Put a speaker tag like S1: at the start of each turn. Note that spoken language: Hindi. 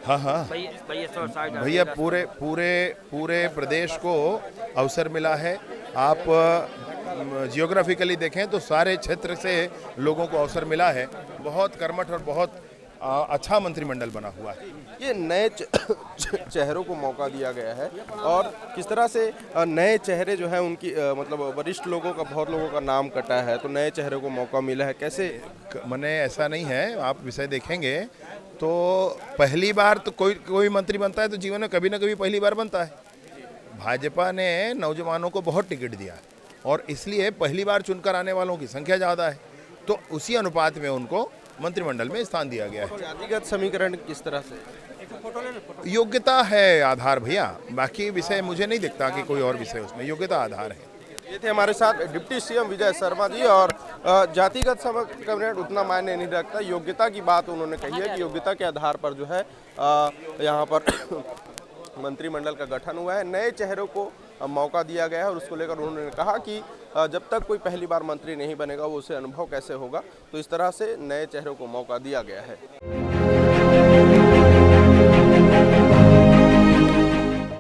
S1: हाँ हाँ भैया, पूरे पूरे पूरे प्रदेश को अवसर मिला है। आप जियोग्राफिकली देखें तो सारे क्षेत्र से लोगों को अवसर मिला है। बहुत कर्मठ और बहुत अच्छा मंत्रिमंडल बना हुआ है।
S2: ये नए चेहरों को मौका दिया गया है और किस तरह से नए चेहरे जो हैं उनकी मतलब वरिष्ठ लोगों का, बहुत लोगों का नाम कटा है, तो नए चेहरे को मौका मिला है, कैसे?
S1: मने ऐसा नहीं है, आप विषय देखेंगे तो पहली बार तो कोई मंत्री बनता है तो जीवन में कभी ना कभी पहली बार बनता है। भाजपा ने नौजवानों को बहुत टिकट दिया और इसलिए पहली बार चुनकर आने वालों की संख्या ज़्यादा है, तो उसी अनुपात में उनको मंत्रिमंडल में स्थान दिया गया है।
S2: जातिगत समीकरण किस तरह से?
S1: योग्यता है आधार भैया, बाकी विषय मुझे नहीं दिखता कि कोई और विषय, उसमें योग्यता आधार है।
S2: ये थे हमारे साथ डिप्टी सीएम विजय शर्मा जी। और जातिगत समीकरण उतना मायने नहीं रखता, योग्यता की बात उन्होंने कही है कि योग्यता के आधार पर जो है यहाँ पर मंत्रिमंडल का गठन हुआ है, नए चेहरों को मौका दिया गया है। और उसको लेकर उन्होंने कहा कि जब तक कोई पहली बार मंत्री नहीं बनेगा वो उसे अनुभव कैसे होगा, तो इस तरह से नए चेहरों को मौका दिया गया है।